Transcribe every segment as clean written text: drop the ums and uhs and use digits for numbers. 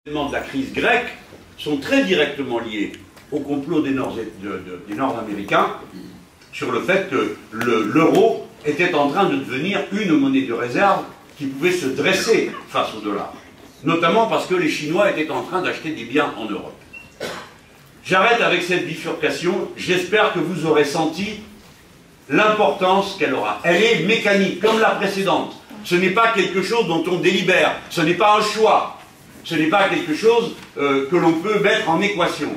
Les éléments de la crise grecque sont très directement liés au complot des Nord-Américains sur le fait que l'euro était en train de devenir une monnaie de réserve qui pouvait se dresser face au dollar. Notamment parce que les Chinois étaient en train d'acheter des biens en Europe. J'arrête avec cette bifurcation. J'espère que vous aurez senti l'importance qu'elle aura. Elle est mécanique, comme la précédente. Ce n'est pas quelque chose dont on délibère. Ce n'est pas un choix. Ce n'est pas quelque chose que l'on peut mettre en équation.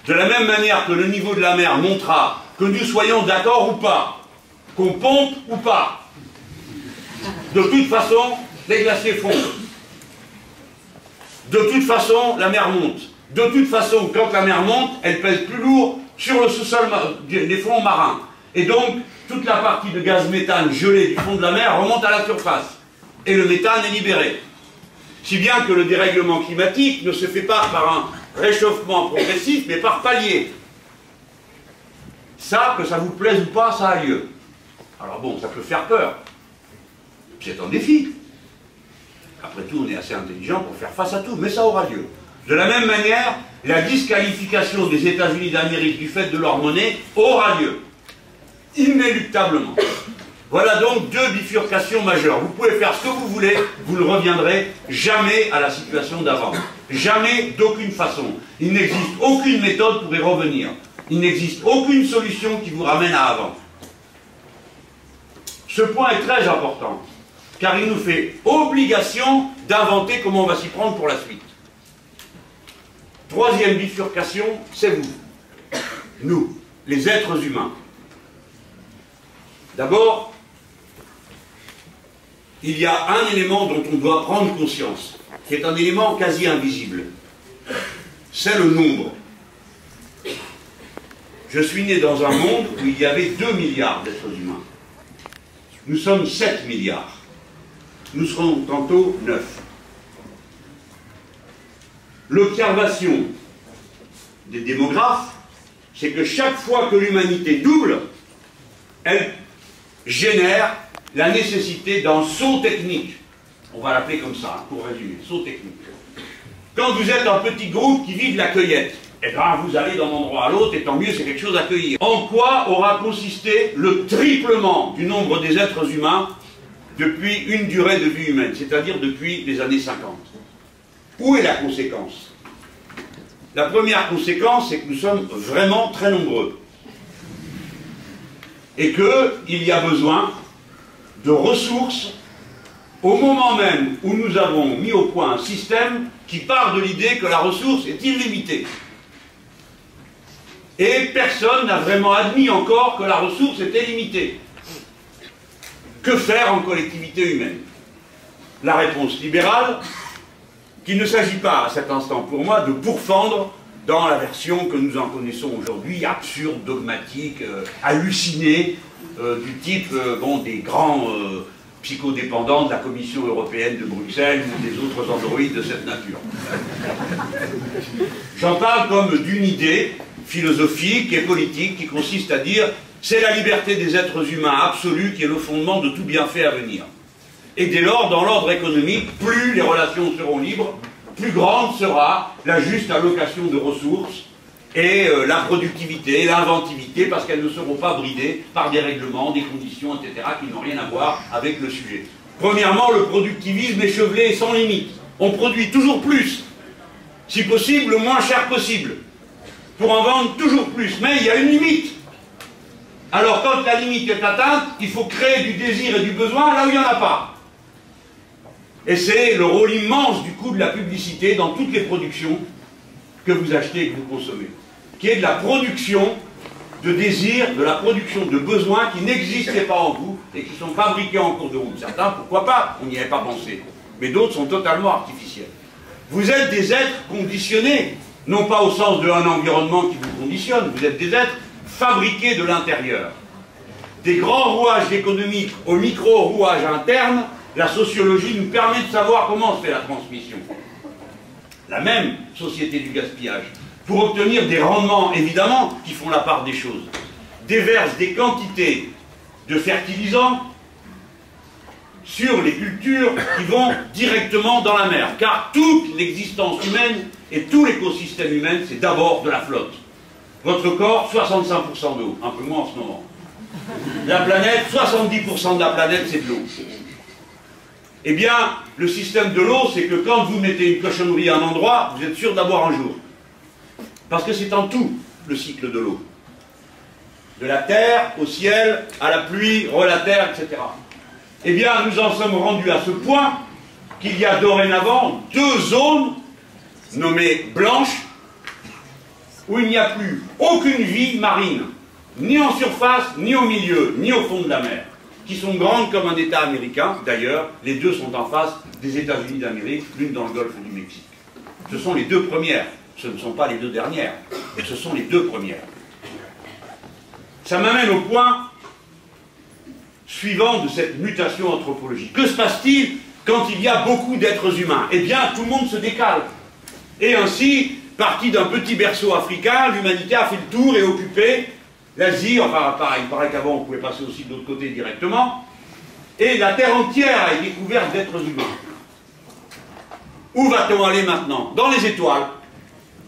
De la même manière que le niveau de la mer montera que nous soyons d'accord ou pas, qu'on pompe ou pas, de toute façon, les glaciers fondent. De toute façon, la mer monte. De toute façon, quand la mer monte, elle pèse plus lourd sur le sous-sol des fonds marins. Et donc, toute la partie de gaz méthane gelé du fond de la mer remonte à la surface. Et le méthane est libéré. Si bien que le dérèglement climatique ne se fait pas par un réchauffement progressif, mais par palier. Ça, que ça vous plaise ou pas, ça a lieu. Alors bon, ça peut faire peur. C'est un défi. Après tout, on est assez intelligent pour faire face à tout, mais ça aura lieu. De la même manière, la disqualification des États-Unis d'Amérique du fait de leur monnaie aura lieu. Inéluctablement. Voilà donc deux bifurcations majeures. Vous pouvez faire ce que vous voulez, vous ne reviendrez jamais à la situation d'avant. Jamais, d'aucune façon. Il n'existe aucune méthode pour y revenir. Il n'existe aucune solution qui vous ramène à avant. Ce point est très important, car il nous fait obligation d'inventer comment on va s'y prendre pour la suite. Troisième bifurcation, c'est vous. Nous, les êtres humains. D'abord, il y a un élément dont on doit prendre conscience, qui est un élément quasi invisible. C'est le nombre. Je suis né dans un monde où il y avait 2 milliards d'êtres humains. Nous sommes 7 milliards. Nous serons tantôt 9. L'observation des démographes, c'est que chaque fois que l'humanité double, elle génère la nécessité d'un saut technique. On va l'appeler comme ça, pour résumer, saut technique. Quand vous êtes un petit groupe qui vit de la cueillette, eh bien vous allez d'un endroit à l'autre, et tant mieux, c'est quelque chose à cueillir. En quoi aura consisté le triplement du nombre des êtres humains depuis une durée de vie humaine, c'est-à-dire depuis les années 50? Où est la conséquence? La première conséquence, c'est que nous sommes vraiment très nombreux. Et qu'il y a besoin de ressources au moment même où nous avons mis au point un système qui part de l'idée que la ressource est illimitée. Et personne n'a vraiment admis encore que la ressource était limitée. Que faire en collectivité humaine? La réponse libérale, qu'il ne s'agit pas à cet instant pour moi de pourfendre dans la version que nous en connaissons aujourd'hui, absurde, dogmatique, hallucinée, du type des grands psychodépendants de la Commission européenne de Bruxelles ou des autres androïdes de cette nature. J'en parle comme d'une idée philosophique et politique qui consiste à dire c'est la liberté des êtres humains absolue qui est le fondement de tout bienfait à venir. Et dès lors, dans l'ordre économique, plus les relations seront libres, plus grande sera la juste allocation de ressources et la productivité, l'inventivité, parce qu'elles ne seront pas bridées par des règlements, des conditions, etc., qui n'ont rien à voir avec le sujet. Premièrement, le productivisme échevelé et sans limite. On produit toujours plus, si possible, le moins cher possible, pour en vendre toujours plus. Mais il y a une limite. Alors, quand la limite est atteinte, il faut créer du désir et du besoin là où il n'y en a pas. Et c'est le rôle immense du coût de la publicité dans toutes les productions que vous achetez et que vous consommez, qui est de la production de désirs, de la production de besoins qui n'existaient pas en vous et qui sont fabriqués en cours de route. Certains, pourquoi pas, on n'y avait pas pensé, mais d'autres sont totalement artificiels. Vous êtes des êtres conditionnés, non pas au sens d'un environnement qui vous conditionne, vous êtes des êtres fabriqués de l'intérieur. Des grands rouages économiques aux micro-rouages internes, la sociologie nous permet de savoir comment se fait la transmission. La même société du gaspillage, pour obtenir des rendements, évidemment, qui font la part des choses, déverse des quantités de fertilisants sur les cultures qui vont directement dans la mer. Car toute l'existence humaine et tout l'écosystème humain, c'est d'abord de la flotte. Votre corps, 65% d'eau, un peu moins en ce moment. La planète, 70% de la planète, c'est de l'eau. Eh bien, le système de l'eau, c'est que quand vous mettez une cochonnerie à un endroit, vous êtes sûr d'avoir un jour. Parce que c'est en tout le cycle de l'eau. De la terre au ciel, à la pluie, la terre, etc. Eh bien, nous en sommes rendus à ce point qu'il y a dorénavant 2 zones nommées blanches où il n'y a plus aucune vie marine, ni en surface, ni au milieu, ni au fond de la mer, qui sont grandes comme un État américain. D'ailleurs, les deux sont en face des États-Unis d'Amérique, l'une dans le golfe du Mexique. Ce sont les 2 premières, ce ne sont pas les 2 dernières, mais ce sont les 2 premières. Ça m'amène au point suivant de cette mutation anthropologique. Que se passe-t-il quand il y a beaucoup d'êtres humains? Eh bien, tout le monde se décale. Et ainsi, parti d'un petit berceau africain, l'humanité a fait le tour et occupé l'Asie, enfin, pareil, il paraît qu'avant on pouvait passer aussi de l'autre côté directement, et la Terre entière a été couverte d'êtres humains. Où va-t-on aller maintenant? Dans les étoiles.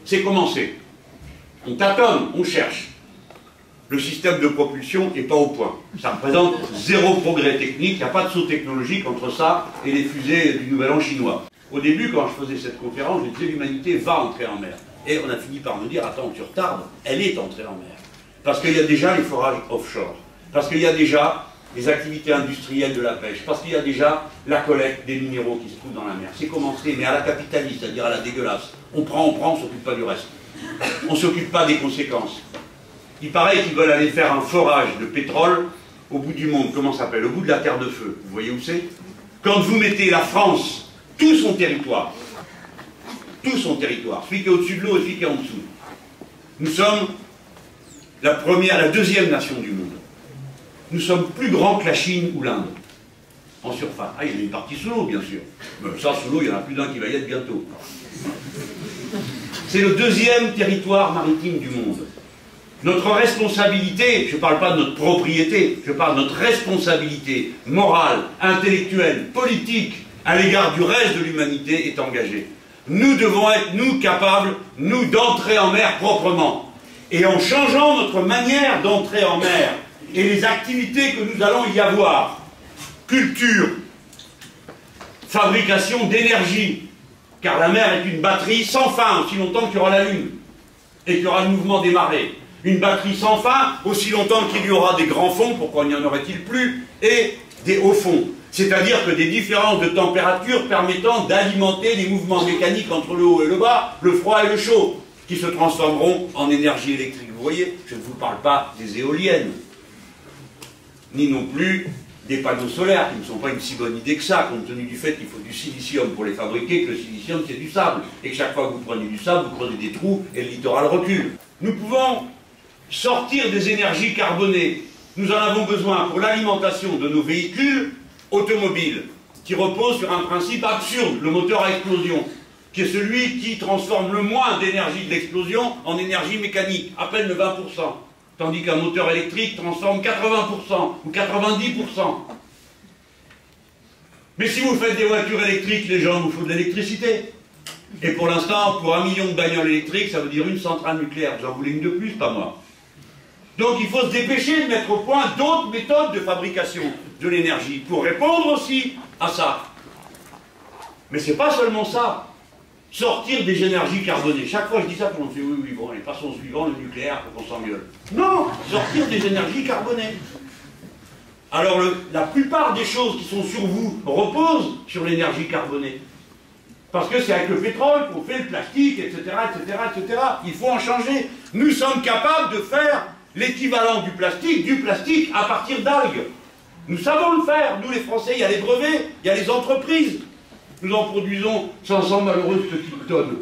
C'est commencé. On tâtonne, on cherche. Le système de propulsion n'est pas au point. Ça représente 0 progrès technique, il n'y a pas de saut technologique entre ça et les fusées du Nouvel An chinois. Au début, quand je faisais cette conférence, je disais l'humanité va entrer en mer. Et on a fini par me dire, attends, tu retardes, elle est entrée en mer. Parce qu'il y a déjà les forages offshore, parce qu'il y a déjà les activités industrielles de la pêche, parce qu'il y a déjà la collecte des minéraux qui se trouvent dans la mer. C'est commencé, mais à la capitaliste, c'est-à-dire à la dégueulasse. On prend, on ne s'occupe pas du reste. On ne s'occupe pas des conséquences. Il paraît qu'ils veulent aller faire un forage de pétrole au bout du monde. Comment ça s'appelle? Au bout de la Terre de Feu. Vous voyez où c'est? Quand vous mettez la France, tout son territoire, celui qui est au-dessus de l'eau et celui qui est en dessous, nous sommes la deuxième nation du monde. Nous sommes plus grands que la Chine ou l'Inde, en surface. Ah, il y en a une partie sous l'eau, bien sûr. Mais ça, sous l'eau, il y en a plus d'un qui va y être bientôt. C'est le 2e territoire maritime du monde. Notre responsabilité, je ne parle pas de notre propriété, je parle de notre responsabilité morale, intellectuelle, politique, à l'égard du reste de l'humanité est engagée. Nous devons être, nous, capables, nous, d'entrer en mer proprement. Et en changeant notre manière d'entrer en mer et les activités que nous allons y avoir, culture, fabrication d'énergie, car la mer est une batterie sans fin, aussi longtemps qu'il y aura la Lune, et qu'il y aura le mouvement des marées. Une batterie sans fin, aussi longtemps qu'il y aura des grands fonds, pourquoi n'y en aurait-il plus, et des hauts fonds. C'est-à-dire que des différences de température permettant d'alimenter les mouvements mécaniques entre le haut et le bas, le froid et le chaud, qui se transformeront en énergie électrique. Vous voyez, je ne vous parle pas des éoliennes, ni non plus des panneaux solaires, qui ne sont pas une si bonne idée que ça, compte tenu du fait qu'il faut du silicium pour les fabriquer, que le silicium c'est du sable, et que chaque fois que vous prenez du sable, vous prenez des trous, et le littoral recule. Nous pouvons sortir des énergies carbonées. Nous en avons besoin pour l'alimentation de nos véhicules automobiles, qui reposent sur un principe absurde, le moteur à explosion, qui est celui qui transforme le moins d'énergie de l'explosion en énergie mécanique, à peine le 20%, tandis qu'un moteur électrique transforme 80% ou 90%. Mais si vous faites des voitures électriques, les gens vous font de l'électricité. Et pour l'instant, pour 1 million de bagnoles électriques, ça veut dire une centrale nucléaire. Vous en voulez une de plus, pas moi. Donc il faut se dépêcher de mettre au point d'autres méthodes de fabrication de l'énergie pour répondre aussi à ça. Mais c'est pas seulement ça. Sortir des énergies carbonées. Chaque fois que je dis ça, tout le monde dit oui, oui, bon, allez, passons au suivant, le nucléaire, pour qu'on s'engueule. Non, sortir des énergies carbonées. Alors la plupart des choses qui sont sur vous reposent sur l'énergie carbonée. Parce que c'est avec le pétrole qu'on fait le plastique, etc., etc., etc. Il faut en changer. Nous sommes capables de faire l'équivalent du plastique à partir d'algues. Nous savons le faire. Nous, les Français, il y a les brevets, il y a les entreprises. Nous en produisons 500 malheureuses petites tonnes.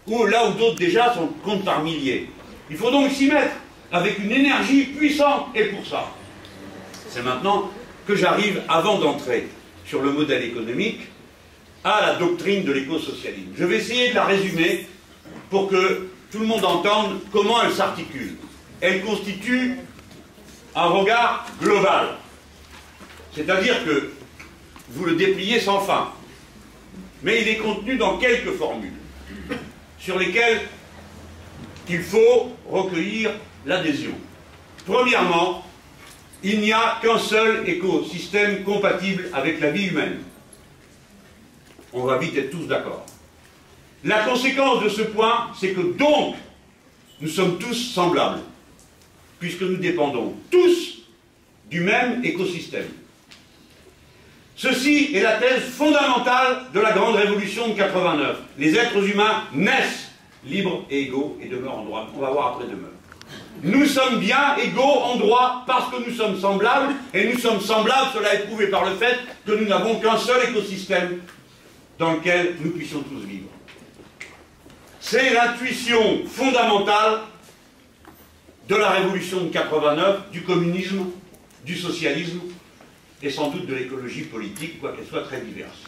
Ou là où d'autres déjà comptent par milliers. Il faut donc s'y mettre avec une énergie puissante. Et pour ça, c'est maintenant que j'arrive, avant d'entrer sur le modèle économique, à la doctrine de l'écosocialisme. Je vais essayer de la résumer pour que tout le monde entende comment elle s'articule. Elle constitue un regard global. C'est-à-dire que vous le dépliez sans fin. Mais il est contenu dans quelques formules, sur lesquelles il faut recueillir l'adhésion. Premièrement, il n'y a qu'un seul écosystème compatible avec la vie humaine. On va vite être tous d'accord. La conséquence de ce point, c'est que donc, nous sommes tous semblables, puisque nous dépendons tous du même écosystème. Ceci est la thèse fondamentale de la grande révolution de 89. Les êtres humains naissent libres et égaux et demeurent en droit. On va voir après demeure. Nous sommes bien égaux en droit parce que nous sommes semblables, et nous sommes semblables, cela est prouvé par le fait que nous n'avons qu'un seul écosystème dans lequel nous puissions tous vivre. C'est l'intuition fondamentale de la révolution de 89, du communisme, du socialisme, et sans doute de l'écologie politique, quoiqu'elle soit très diverse.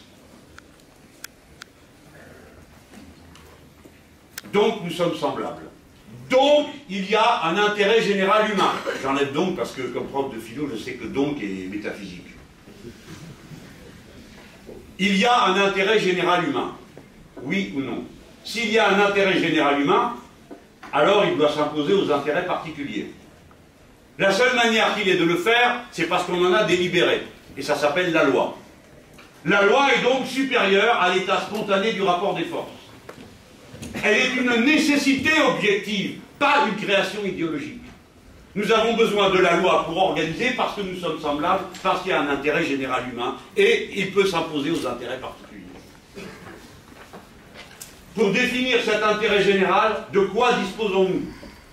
Donc nous sommes semblables. Donc il y a un intérêt général humain. J'enlève donc parce que comme prof de philo, je sais que donc est métaphysique. Il y a un intérêt général humain. Oui ou non? S'il y a un intérêt général humain, alors il doit s'imposer aux intérêts particuliers. La seule manière qu'il ait de le faire, c'est parce qu'on en a délibéré. Et ça s'appelle la loi. La loi est donc supérieure à l'état spontané du rapport des forces. Elle est une nécessité objective, pas une création idéologique. Nous avons besoin de la loi pour organiser parce que nous sommes semblables, parce qu'il y a un intérêt général humain, et il peut s'imposer aux intérêts particuliers. Pour définir cet intérêt général, de quoi disposons-nous?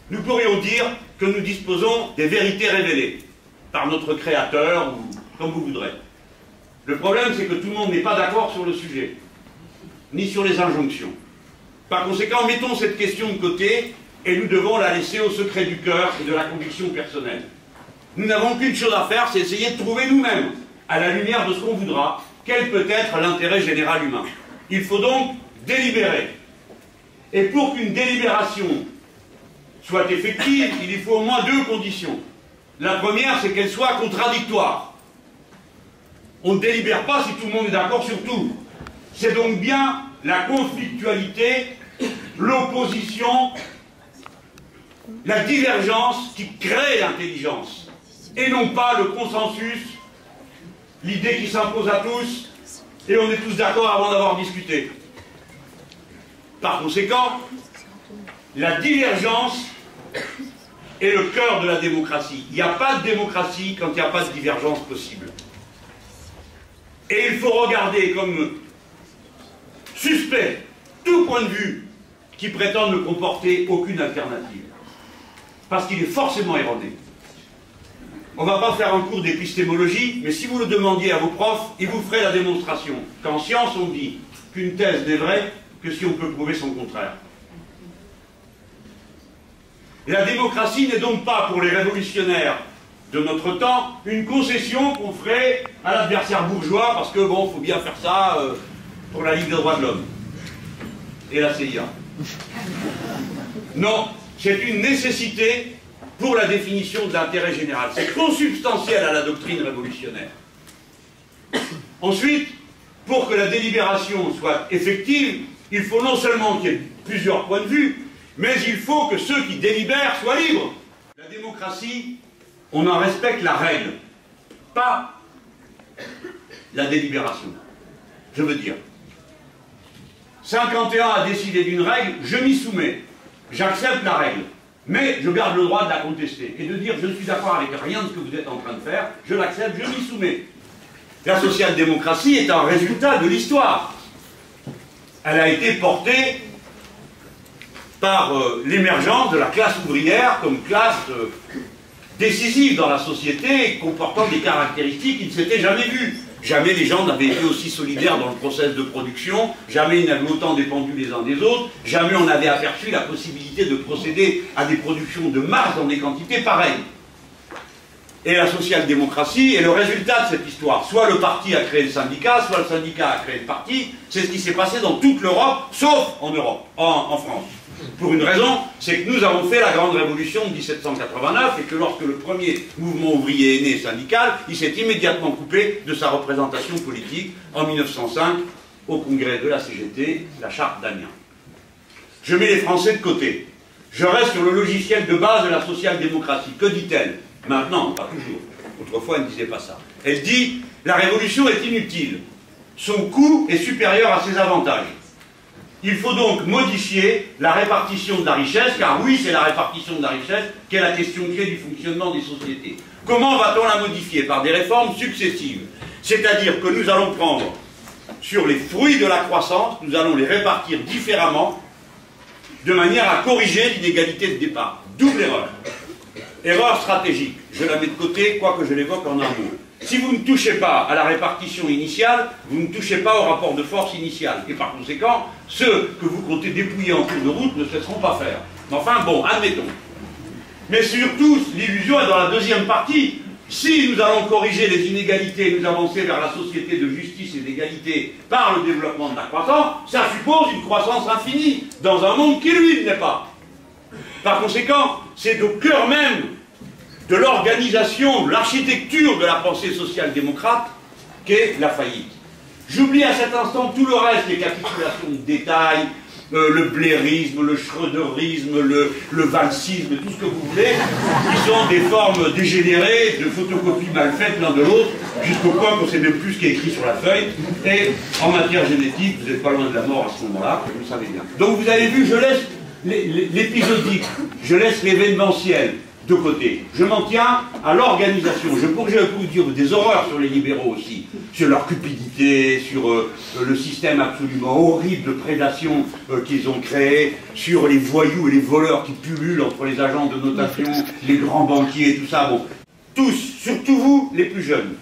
Nous pourrions dire que nous disposons des vérités révélées par notre créateur, ou comme vous voudrez. Le problème, c'est que tout le monde n'est pas d'accord sur le sujet, ni sur les injonctions. Par conséquent, mettons cette question de côté, et nous devons la laisser au secret du cœur et de la conviction personnelle. Nous n'avons qu'une chose à faire, c'est essayer de trouver nous-mêmes, à la lumière de ce qu'on voudra, quel peut être l'intérêt général humain. Il faut donc délibérer. Et pour qu'une délibération soit effective, il y faut au moins deux conditions. La première, c'est qu'elle soit contradictoire. On ne délibère pas si tout le monde est d'accord sur tout. C'est donc bien la conflictualité, l'opposition, la divergence qui crée l'intelligence, et non pas le consensus, l'idée qui s'impose à tous, et on est tous d'accord avant d'avoir discuté. Par conséquent, la divergence est le cœur de la démocratie. Il n'y a pas de démocratie quand il n'y a pas de divergence possible. Et il faut regarder comme suspect tout point de vue qui prétend ne comporter aucune alternative. Parce qu'il est forcément erroné. On ne va pas faire un cours d'épistémologie, mais si vous le demandiez à vos profs, ils vous feraient la démonstration qu'en science on dit qu'une thèse n'est vraie que si on peut prouver son contraire. La démocratie n'est donc pas pour les révolutionnaires de notre temps une concession qu'on ferait à l'adversaire bourgeois parce que bon, il faut bien faire ça pour la Ligue des droits de l'homme et la CIA. Non, c'est une nécessité pour la définition de l'intérêt général. C'est consubstantiel à la doctrine révolutionnaire. Ensuite, pour que la délibération soit effective, il faut non seulement qu'il y ait plusieurs points de vue, mais il faut que ceux qui délibèrent soient libres. La démocratie, on en respecte la règle, pas la délibération. Je veux dire, 51 a décidé d'une règle, je m'y soumets, j'accepte la règle, mais je garde le droit de la contester et de dire je ne suis d'accord avec rien de ce que vous êtes en train de faire, je l'accepte, je m'y soumets. La social-démocratie est un résultat de l'histoire. Elle a été portée par l'émergence de la classe ouvrière comme classe décisive dans la société, comportant des caractéristiques qui ne s'étaient jamais vues. Jamais les gens n'avaient été aussi solidaires dans le process de production, jamais ils n'avaient autant dépendu les uns des autres, jamais on n'avait aperçu la possibilité de procéder à des productions de masse dans des quantités pareilles. Et la social-démocratie est le résultat de cette histoire. Soit le parti a créé le syndicat, soit le syndicat a créé le parti. C'est ce qui s'est passé dans toute l'Europe, sauf en Europe, en France. Pour une raison, c'est que nous avons fait la grande révolution de 1789 et que lorsque le premier mouvement ouvrier est né syndical, il s'est immédiatement coupé de sa représentation politique en 1905 au congrès de la CGT, la charte d'Amiens. Je mets les Français de côté. Je reste sur le logiciel de base de la social-démocratie. Que dit-elle? Maintenant, pas toujours. Autrefois, elle ne disait pas ça. Elle dit « La révolution est inutile. Son coût est supérieur à ses avantages. Il faut donc modifier la répartition de la richesse, car oui, c'est la répartition de la richesse qui est la question clé du fonctionnement des sociétés. Comment va-t-on la modifier? Par des réformes successives. C'est-à-dire que nous allons prendre sur les fruits de la croissance, nous allons les répartir différemment, de manière à corriger l'inégalité de départ. Double erreur. Erreur stratégique. Je la mets de côté, quoique je l'évoque en un mot. Si vous ne touchez pas à la répartition initiale, vous ne touchez pas au rapport de force initial. Et par conséquent, ceux que vous comptez dépouiller en cours de route ne se laisseront pas faire. Mais enfin, bon, admettons. Mais surtout, l'illusion est dans la deuxième partie. Si nous allons corriger les inégalités et nous avancer vers la société de justice et d'égalité par le développement de la croissance, ça suppose une croissance infinie dans un monde qui, lui, ne l'est pas. Par conséquent, c'est au cœur même de l'organisation, de l'architecture de la pensée social-démocrate qu'est la faillite. J'oublie à cet instant tout le reste, les capitulations de détail, le blairisme, le schröderisme, le valsisme, tout ce que vous voulez, qui sont des formes dégénérées, de photocopies mal faites l'un de l'autre, jusqu'au point qu'on ne sait même plus ce qui est écrit sur la feuille. Et en matière génétique, vous n'êtes pas loin de la mort à ce moment-là, vous le savez bien. Donc vous avez vu, je laisse l'épisodique, je laisse l'événementiel de côté. Je m'en tiens à l'organisation. Je pourrais vous dire des horreurs sur les libéraux aussi, sur leur cupidité, sur le système absolument horrible de prédation qu'ils ont créé, sur les voyous et les voleurs qui pullulent entre les agents de notation, les grands banquiers et tout ça. Bon, tous, surtout vous, les plus jeunes,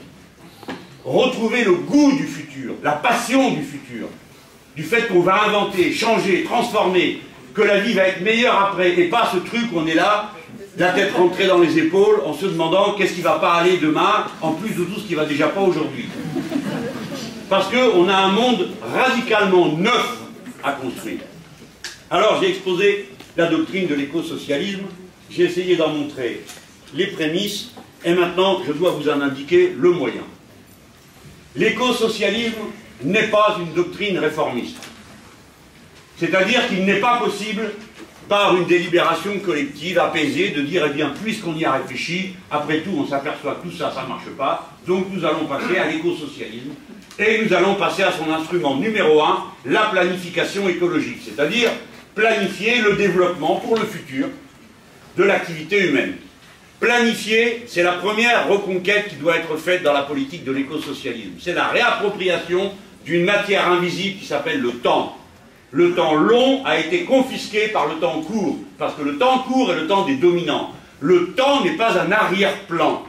retrouvez le goût du futur, la passion du futur, du fait qu'on va inventer, changer, transformer, que la vie va être meilleure après, et pas ce truc où on est là, la tête rentrée dans les épaules, en se demandant qu'est-ce qui ne va pas aller demain, en plus de tout ce qui ne va déjà pas aujourd'hui. Parce qu'on a un monde radicalement neuf à construire. Alors j'ai exposé la doctrine de l'écosocialisme, j'ai essayé d'en montrer les prémices, et maintenant je dois vous en indiquer le moyen. L'écosocialisme n'est pas une doctrine réformiste. C'est-à-dire qu'il n'est pas possible, par une délibération collective apaisée, de dire, eh bien, puisqu'on y a réfléchi, après tout, on s'aperçoit que tout ça, ça ne marche pas, donc nous allons passer à l'écosocialisme, et nous allons passer à son instrument numéro 1, la planification écologique, c'est-à-dire planifier le développement pour le futur de l'activité humaine. Planifier, c'est la première reconquête qui doit être faite dans la politique de l'écosocialisme. C'est la réappropriation d'une matière invisible qui s'appelle le temps. Le temps long a été confisqué par le temps court, parce que le temps court est le temps des dominants. Le temps n'est pas un arrière-plan.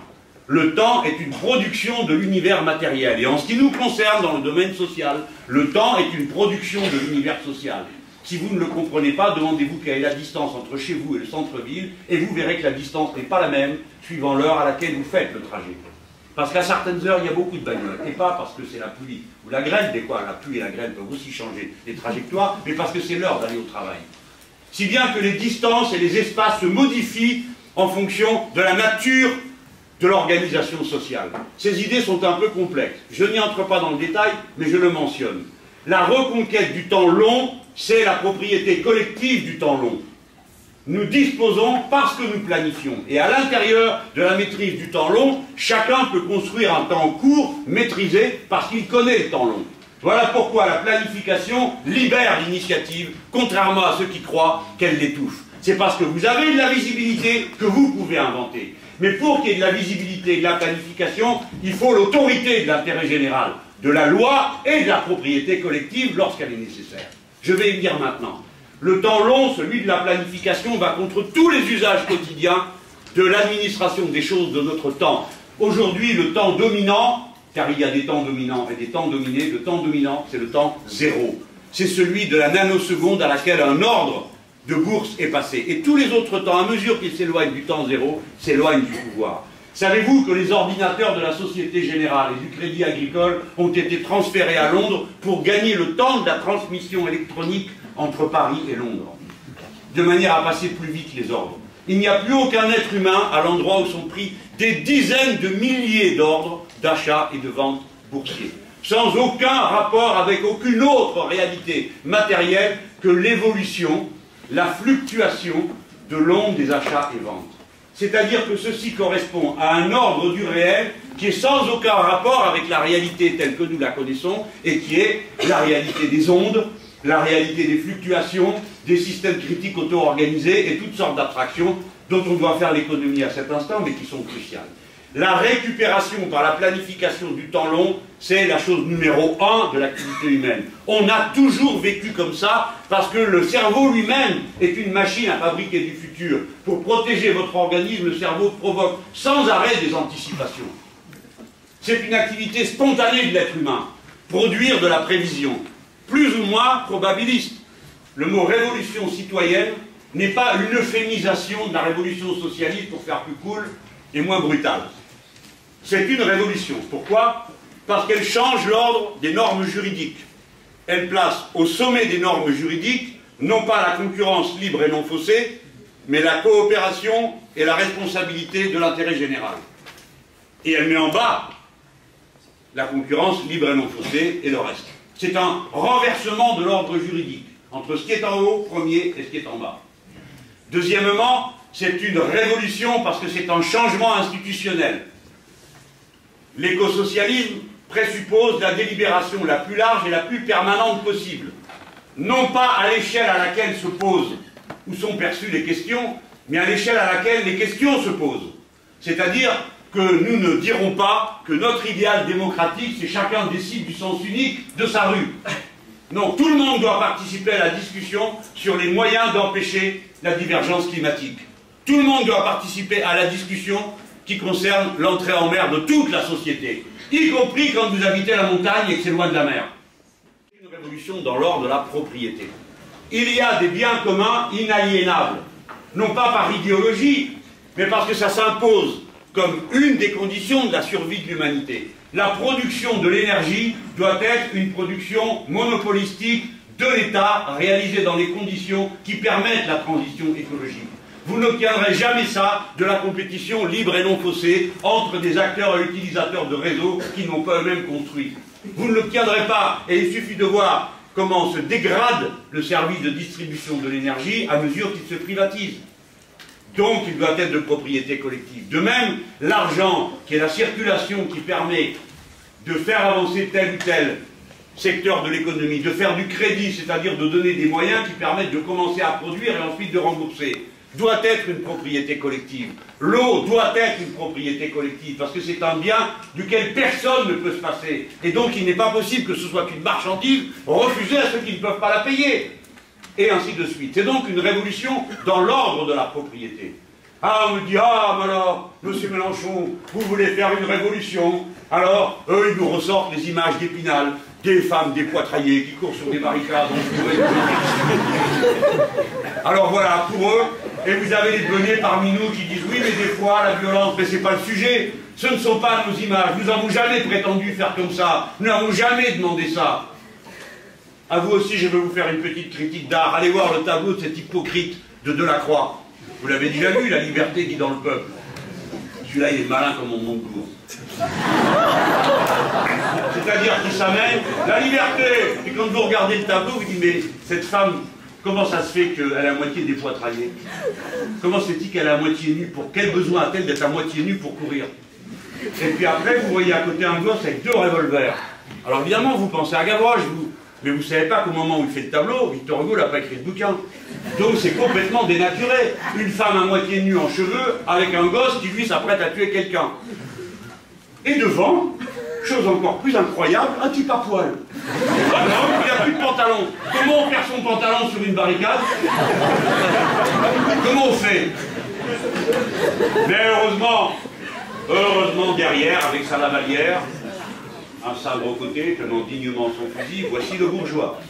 Le temps est une production de l'univers matériel. Et en ce qui nous concerne dans le domaine social, le temps est une production de l'univers social. Si vous ne le comprenez pas, demandez-vous quelle est la distance entre chez vous et le centre-ville, et vous verrez que la distance n'est pas la même suivant l'heure à laquelle vous faites le trajet. Parce qu'à certaines heures, il y a beaucoup de bagnoles. Et pas parce que c'est la pluie ou la grêle, des fois, la pluie et la grêle peuvent aussi changer les trajectoires, mais parce que c'est l'heure d'aller au travail. Si bien que les distances et les espaces se modifient en fonction de la nature de l'organisation sociale. Ces idées sont un peu complexes. Je n'y entre pas dans le détail, mais je le mentionne. La reconquête du temps long, c'est la propriété collective du temps long. Nous disposons parce que nous planifions. Et à l'intérieur de la maîtrise du temps long, chacun peut construire un temps court, maîtrisé, parce qu'il connaît le temps long. Voilà pourquoi la planification libère l'initiative, contrairement à ceux qui croient qu'elle l'étouffe. C'est parce que vous avez de la visibilité que vous pouvez inventer. Mais pour qu'il y ait de la visibilité et de la planification, il faut l'autorité de l'intérêt général, de la loi et de la propriété collective lorsqu'elle est nécessaire. Je vais y venir maintenant. Le temps long, celui de la planification, va contre tous les usages quotidiens de l'administration des choses de notre temps. Aujourd'hui, le temps dominant, car il y a des temps dominants et des temps dominés, le temps dominant, c'est le temps zéro. C'est celui de la nanoseconde à laquelle un ordre de bourse est passé. Et tous les autres temps, à mesure qu'ils s'éloignent du temps zéro, s'éloignent du pouvoir. Savez-vous que les ordinateurs de la Société Générale et du Crédit Agricole ont été transférés à Londres pour gagner le temps de la transmission électronique entre Paris et Londres, de manière à passer plus vite les ordres? Il n'y a plus aucun être humain à l'endroit où sont pris des dizaines de milliers d'ordres d'achat et de vente boursiers, sans aucun rapport avec aucune autre réalité matérielle que l'évolution, la fluctuation de l'onde des achats et ventes. C'est-à-dire que ceci correspond à un ordre du réel qui est sans aucun rapport avec la réalité telle que nous la connaissons et qui est la réalité des ondes, la réalité des fluctuations, des systèmes critiques auto-organisés et toutes sortes d'abstractions dont on doit faire l'économie à cet instant, mais qui sont cruciales. La récupération par la planification du temps long, c'est la chose numéro 1 de l'activité humaine. On a toujours vécu comme ça, parce que le cerveau lui-même est une machine à fabriquer du futur. Pour protéger votre organisme, le cerveau provoque sans arrêt des anticipations. C'est une activité spontanée de l'être humain, produire de la prévision, plus ou moins probabiliste. Le mot révolution citoyenne n'est pas une euphémisation de la révolution socialiste pour faire plus cool et moins brutale. C'est une révolution. Pourquoi? Parce qu'elle change l'ordre des normes juridiques. Elle place au sommet des normes juridiques, non pas la concurrence libre et non faussée, mais la coopération et la responsabilité de l'intérêt général. Et elle met en bas la concurrence libre et non faussée et le reste. C'est un renversement de l'ordre juridique, entre ce qui est en haut, premier, et ce qui est en bas. Deuxièmement, c'est une révolution parce que c'est un changement institutionnel. L'écosocialisme présuppose la délibération la plus large et la plus permanente possible. Non pas à l'échelle à laquelle se posent ou sont perçues les questions, mais à l'échelle à laquelle les questions se posent. C'est-à-dire que nous ne dirons pas que notre idéal démocratique, c'est chacun décide du sens unique de sa rue. Non, tout le monde doit participer à la discussion sur les moyens d'empêcher la divergence climatique. Tout le monde doit participer à la discussion qui concerne l'entrée en mer de toute la société, y compris quand vous habitez la montagne et que c'est loin de la mer. C'est une révolution dans l'ordre de la propriété. Il y a des biens communs inaliénables, non pas par idéologie, mais parce que ça s'impose comme une des conditions de la survie de l'humanité. La production de l'énergie doit être une production monopolistique de l'État, réalisée dans les conditions qui permettent la transition écologique. Vous n'obtiendrez jamais ça de la compétition libre et non faussée entre des acteurs et utilisateurs de réseaux qui n'ont pas eux-mêmes construit. Vous ne l'obtiendrez pas, et il suffit de voir comment se dégrade le service de distribution de l'énergie à mesure qu'il se privatise. Donc il doit être de propriété collective. De même, l'argent, qui est la circulation qui permet de faire avancer tel ou tel secteur de l'économie, de faire du crédit, c'est-à-dire de donner des moyens qui permettent de commencer à produire et ensuite de rembourser, doit être une propriété collective. L'eau doit être une propriété collective, parce que c'est un bien duquel personne ne peut se passer. Et donc il n'est pas possible que ce soit une marchandise refusée à ceux qui ne peuvent pas la payer. Et ainsi de suite. C'est donc une révolution dans l'ordre de la propriété. Ah, on me dit, ah, mais alors, monsieur Mélenchon, vous voulez faire une révolution. Alors, eux, ils nous ressortent les images d'Épinal, des femmes dépoitraillées qui courent sur des barricades. Alors voilà, pour eux, et vous avez les benets parmi nous qui disent, oui, mais des fois, la violence, mais c'est pas le sujet. Ce ne sont pas nos images. Nous n'avons jamais prétendu faire comme ça. Nous n'avons jamais demandé ça. À vous aussi, je vais vous faire une petite critique d'art. Allez voir le tableau de cet hypocrite de Delacroix. Vous l'avez déjà lu, La liberté qui dans le peuple. Celui-là, il est malin comme mon Montebourg. C'est-à-dire qu'il s'amène la liberté. Et quand vous regardez le tableau, vous dites, mais cette femme, comment ça se fait qu'elle est à moitié dépoitraillée? Comment se fait-il qu'elle est à moitié nue? Pour quel besoin a-t-elle d'être à moitié nue pour courir? Et puis après, vous voyez à côté un gosse avec 2 revolvers. Alors évidemment, vous pensez à Gavroche, vous. Mais vous ne savez pas qu'au moment où il fait le tableau, Victor Hugo n'a pas écrit de bouquin. Donc c'est complètement dénaturé. Une femme à moitié nue en cheveux, avec un gosse qui lui s'apprête à tuer quelqu'un. Et devant, chose encore plus incroyable, un type à poil. Ah non, il n'y a plus de pantalon. Comment on perd son pantalon sur une barricade? Comment on fait? Mais heureusement derrière, avec sa lavalière, un sabre au côté, tenant dignement son fusil, voici le bourgeois.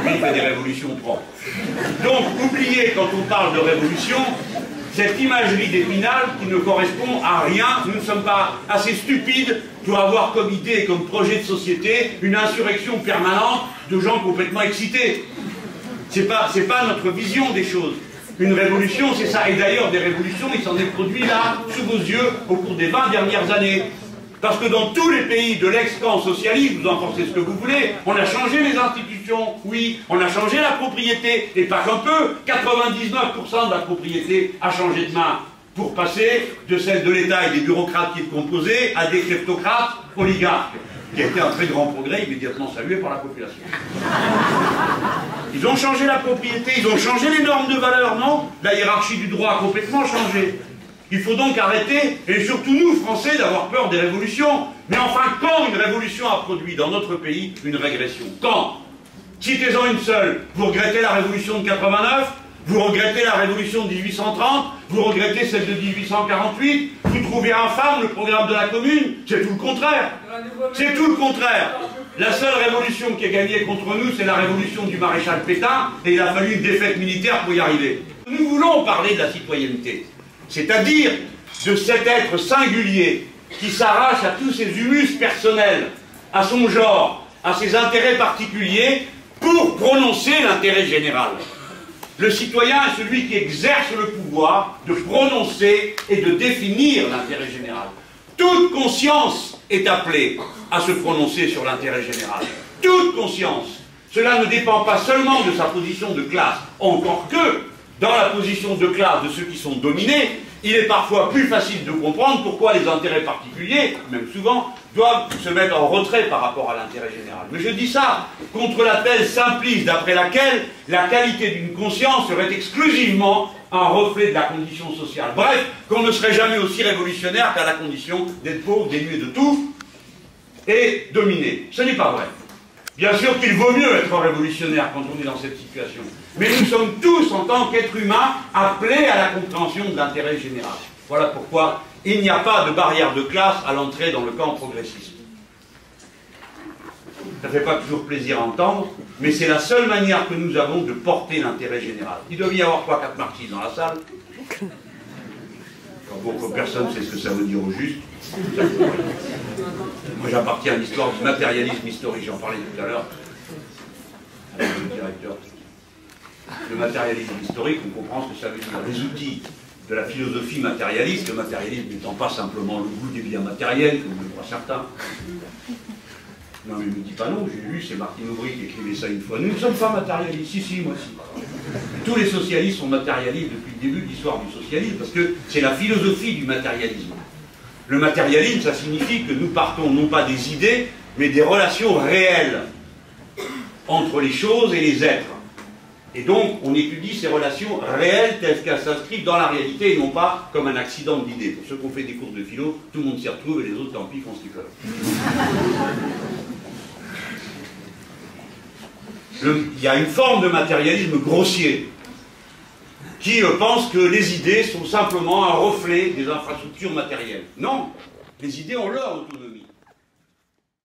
Lui, il fait des révolutions propres. Donc, oubliez, quand on parle de révolution, cette imagerie d'Épinal qui ne correspond à rien. Nous ne sommes pas assez stupides pour avoir comme idée et comme projet de société une insurrection permanente de gens complètement excités. C'est pas notre vision des choses. Une révolution, c'est ça. Et d'ailleurs, des révolutions, il s'en est produit là, sous vos yeux, au cours des 20 dernières années. Parce que dans tous les pays de l'ex-camp socialiste, vous en pensez ce que vous voulez, on a changé les institutions, oui, on a changé la propriété, et pas qu'un peu, 99% de la propriété a changé de main, pour passer de celle de l'État et des bureaucrates qui le composaient à des kleptocrates oligarques, qui a été un très grand progrès immédiatement salué par la population. Ils ont changé la propriété, ils ont changé les normes de valeur, non? La hiérarchie du droit a complètement changé. Il faut donc arrêter, et surtout nous, Français, d'avoir peur des révolutions. Mais enfin, quand une révolution a produit dans notre pays une régression? Quand? Citez-en une seule. Vous regrettez la révolution de 89? Vous regrettez la révolution de 1830? Vous regrettez celle de 1848? Vous trouvez infâme le programme de la Commune? C'est tout le contraire. C'est tout le contraire. La seule révolution qui est gagnée contre nous, c'est la révolution du maréchal Pétain, et il a fallu une défaite militaire pour y arriver. Nous voulons parler de la citoyenneté. C'est-à-dire de cet être singulier qui s'arrache à tous ses humus personnels, à son genre, à ses intérêts particuliers, pour prononcer l'intérêt général. Le citoyen est celui qui exerce le pouvoir de prononcer et de définir l'intérêt général. Toute conscience est appelée à se prononcer sur l'intérêt général. Toute conscience. Cela ne dépend pas seulement de sa position de classe, encore que dans la position de classe de ceux qui sont dominés, il est parfois plus facile de comprendre pourquoi les intérêts particuliers, même souvent, doivent se mettre en retrait par rapport à l'intérêt général. Mais je dis ça contre la thèse simpliste d'après laquelle la qualité d'une conscience serait exclusivement un reflet de la condition sociale. Bref, qu'on ne serait jamais aussi révolutionnaire qu'à la condition d'être pauvre, dénué de tout et dominé. Ce n'est pas vrai. Bien sûr qu'il vaut mieux être révolutionnaire quand on est dans cette situation. Mais nous sommes tous, en tant qu'êtres humains, appelés à la compréhension de l'intérêt général. Voilà pourquoi il n'y a pas de barrière de classe à l'entrée dans le camp progressiste. Ça ne fait pas toujours plaisir à entendre, mais c'est la seule manière que nous avons de porter l'intérêt général. Il doit y avoir 3-4 marxistes dans la salle. Bon, personne ne sait ce que ça veut dire au juste. Moi j'appartiens à l'histoire du matérialisme historique, j'en parlais tout à l'heure avec le directeur. Le matérialisme historique, on comprend ce que ça veut dire. Les outils de la philosophie matérialiste, le matérialisme n'étant pas simplement le goût des biens matériels, comme le croient certains. Non mais ne me dis pas non, j'ai lu, c'est Martine Aubry qui écrivait ça une fois. Nous ne sommes pas matérialistes, si, moi si. Tous les socialistes sont matérialistes depuis le début de l'histoire du socialisme, parce que c'est la philosophie du matérialisme. Le matérialisme, ça signifie que nous partons non pas des idées, mais des relations réelles entre les choses et les êtres. Et donc, on étudie ces relations réelles telles qu'elles s'inscrivent dans la réalité et non pas comme un accident d'idées. Pour ceux qui ont fait des cours de philo, tout le monde s'y retrouve et les autres, tant pis, font ce qu'ils peuvent. Il y a une forme de matérialisme grossier qui pense que les idées sont simplement un reflet des infrastructures matérielles. Non, les idées ont leur autonomie.